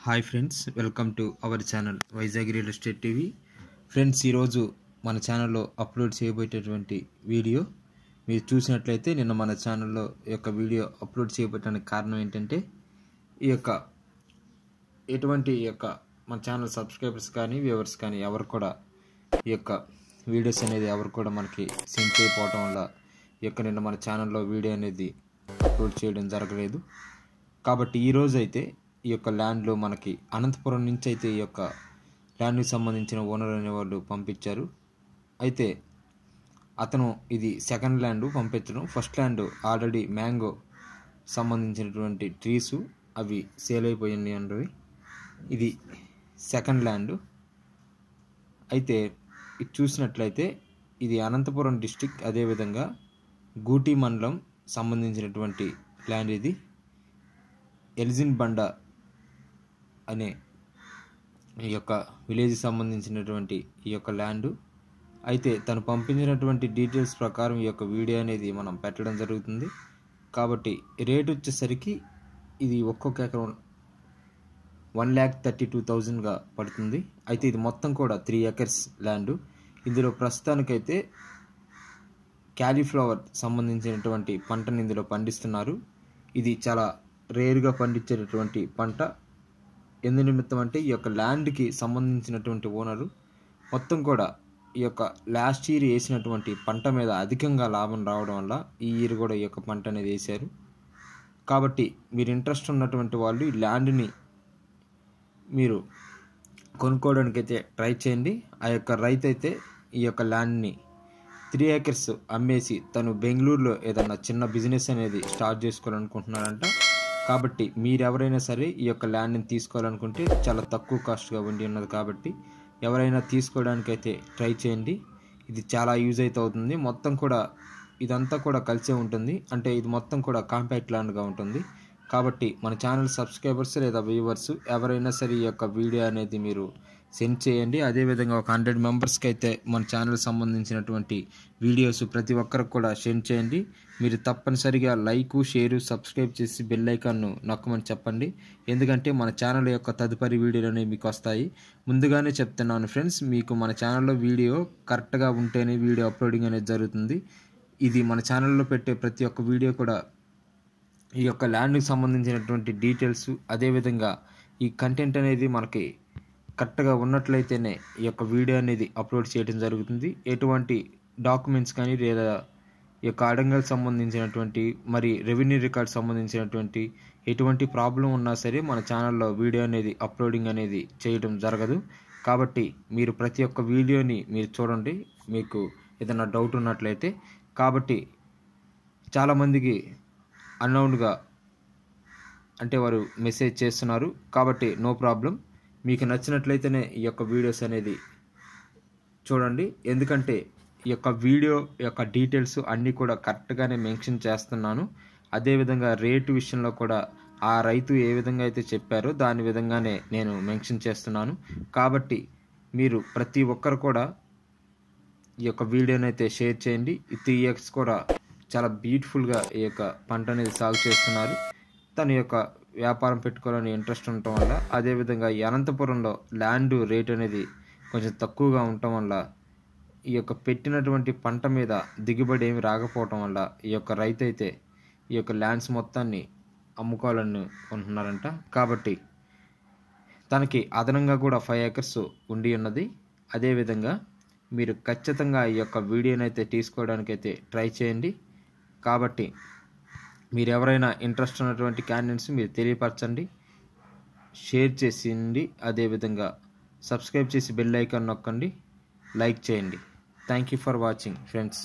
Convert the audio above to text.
Hi friends, welcome to our channel Vizag real estate TV. Friends, ఈరోజు మన ఛానల్లో upload చేయబోయేటటువంటి video మీరు చూసినట్లయితే, నిన్న మన ఛానల్లో ఈ యొక్క వీడియో అప్లోడ్ చేయబోయడానికి కారణం ఏంటంటే, మన ఛానల్ సబ్స్క్రైబర్స్ కానీ వ్యూవర్స్ కానీ ఎవరు కూడా ఈ యొక్క వీడియోస్ అనేది ఎవరు కూడా మనకి సెండ్ చేయకపోవడం వల్ల నిన్న మన ఛానల్లో వీడియో అనేది అప్లోడ్ చేయడం జరగలేదు. కాబట్టి ఈరోజు అయితే ఈ యొక్క ల్యాండ్లో మనకి అనంతపురం నుంచి అయితే ఈ యొక్క ల్యాండ్కి సంబంధించిన ఓనర్ అనేవాళ్ళు పంపించారు. అయితే అతను ఇది సెకండ్ ల్యాండ్ పంపించడం. ఫస్ట్ ల్యాండ్ ఆల్రెడీ మ్యాంగో సంబంధించినటువంటి ట్రీసు అవి సేల్ అయిపోయింది అన్నవి. ఇది సెకండ్ ల్యాండ్. అయితే ఇది చూసినట్లయితే ఇది అనంతపురం డిస్టిక్, అదేవిధంగా గూటి మండలం సంబంధించినటువంటి ల్యాండ్. ఇది ఎల్జిన్ బండ అనే ఈ యొక్క విలేజ్కి సంబంధించినటువంటి ఈ యొక్క ల్యాండ్. అయితే తను పంపించినటువంటి డీటెయిల్స్ ప్రకారం ఈ యొక్క వీడియో అనేది మనం పెట్టడం జరుగుతుంది. కాబట్టి రేట్ వచ్చేసరికి ఇది ఒక్కొక్క ఎకరం 1,32,000గా పడుతుంది. అయితే ఇది మొత్తం కూడా 3 acres ల్యాండ్. ఇందులో ప్రస్తుతానికైతే క్యాలీఫ్లవర్ సంబంధించినటువంటి పంటను ఇందులో పండిస్తున్నారు. ఇది చాలా రేరుగా పండించేటటువంటి పంట. ఎందు నిమిత్తం అంటే ఈ యొక్క ల్యాండ్కి సంబంధించినటువంటి ఓనరు మొత్తం కూడా ఈ యొక్క లాస్ట్ ఇయర్ వేసినటువంటి పంట మీద అధికంగా లాభం రావడం వల్ల ఈ ఇయర్ కూడా ఈ యొక్క పంట అనేది వేశారు. కాబట్టి మీరు ఇంట్రెస్ట్ ఉన్నటువంటి వాళ్ళు ఈ ల్యాండ్ని మీరు కొనుక్కోవడానికి అయితే ట్రై చేయండి. ఆ యొక్క రైతు అయితే ఈ యొక్క ల్యాండ్ని 3 acres అమ్మేసి తను బెంగళూరులో ఏదన్నా చిన్న బిజినెస్ అనేది స్టార్ట్ చేసుకోవాలనుకుంటున్నారంట. కాబట్టి మీరెవరైనా సరే ఈ యొక్క ల్యాండ్ని తీసుకోవాలనుకుంటే చాలా తక్కువ కాస్ట్గా ఉండి ఉన్నది. కాబట్టి ఎవరైనా తీసుకోవడానికైతే ట్రై చేయండి. ఇది చాలా యూజ్ అయితే అవుతుంది. మొత్తం కూడా ఇదంతా కూడా కలిసే ఉంటుంది. అంటే ఇది మొత్తం కూడా కాంపాక్ట్ ల్యాండ్గా ఉంటుంది. కాబట్టి మన ఛానల్ సబ్స్క్రైబర్స్ లేదా వ్యూవర్స్ ఎవరైనా సరే ఈ యొక్క వీడియో అనేది మీరు సెండ్ చేయండి. అదేవిధంగా ఒక 100 మెంబర్స్కి అయితే మన ఛానల్ సంబంధించినటువంటి వీడియోస్ ప్రతి ఒక్కరికి కూడా సెండ్ చేయండి. మీరు తప్పనిసరిగా లైక్, షేరు, సబ్స్క్రైబ్ చేసి బెల్ ఐకాన్ను నొక్కమని చెప్పండి. ఎందుకంటే మన ఛానల్ యొక్క తదుపరి వీడియోలు అనేవి మీకు వస్తాయి. ముందుగానే చెప్తున్నాను ఫ్రెండ్స్, మీకు మన ఛానల్లో వీడియో కరెక్ట్గా ఉంటేనే వీడియో అప్లోడింగ్ అనేది జరుగుతుంది. ఇది మన ఛానల్లో పెట్టే ప్రతి ఒక్క వీడియో కూడా ఈ యొక్క ల్యాండ్కి సంబంధించినటువంటి డీటెయిల్స్, అదేవిధంగా ఈ కంటెంట్ అనేది మనకి కరెక్ట్గా ఉన్నట్లయితేనే ఈ యొక్క వీడియో అనేది అప్లోడ్ చేయడం జరుగుతుంది. ఎటువంటి డాక్యుమెంట్స్ కానీ లేదా ఈ యొక్క అడంగల్ సంబంధించినటువంటి మరి రెవెన్యూ రికార్డ్ సంబంధించినటువంటి ఎటువంటి ప్రాబ్లం ఉన్నా సరే మన ఛానల్లో వీడియో అనేది అప్లోడింగ్ అనేది చేయడం జరగదు. కాబట్టి మీరు ప్రతి ఒక్క వీడియోని మీరు చూడండి, మీకు ఏదైనా డౌట్ ఉన్నట్లయితే. కాబట్టి చాలామందికి అన్నౌన్గా అంటే వారు మెసేజ్ చేస్తున్నారు. కాబట్టి నో ప్రాబ్లం, మీకు నచ్చినట్లయితేనే ఈ యొక్క వీడియోస్ అనేది చూడండి. ఎందుకంటే ఈ యొక్క వీడియో యొక్క డీటెయిల్స్ అన్నీ కూడా కరెక్ట్గానే మెన్షన్ చేస్తున్నాను. అదేవిధంగా రేటు విషయంలో కూడా ఆ రైతు ఏ విధంగా అయితే చెప్పారో దాని విధంగానే నేను మెన్షన్ చేస్తున్నాను. కాబట్టి మీరు ప్రతి ఒక్కరు కూడా ఈ యొక్క వీడియోని అయితే షేర్ చేయండి. ఈ 3 acres కూడా చాలా బ్యూటిఫుల్గా ఈ యొక్క పంట అనేది సాగు చేస్తున్నారు. తన యొక్క వ్యాపారం పెట్టుకోవాలని ఇంట్రెస్ట్ ఉండటం వల్ల, అదేవిధంగా ఈ అనంతపురంలో ల్యాండ్ రేట్ అనేది కొంచెం తక్కువగా ఉండటం వల్ల ఈ యొక్క పెట్టినటువంటి పంట మీద దిగుబడి ఏమి రాకపోవటం వల్ల ఈ యొక్క రైతు అయితే ఈ యొక్క ల్యాండ్స్ మొత్తాన్ని అమ్ముకోవాలని ఉంటున్నారంట. కాబట్టి తనకి అదనంగా కూడా 5 acres ఉండి ఉన్నది. అదేవిధంగా మీరు ఖచ్చితంగా ఈ యొక్క వీడియోని అయితే తీసుకోవడానికైతే ట్రై చేయండి. కాబట్టి మీరు ఎవరైనా ఇంట్రెస్ట్ ఉన్నటువంటి క్యాండిడేట్స్ మీరు తెలియపరచండి, షేర్ చేసిండి, అదేవిధంగా సబ్స్క్రైబ్ చేసి బెల్ ఐకాన్ నొక్కండి, లైక్ చేయండి. Thank you for watching friends.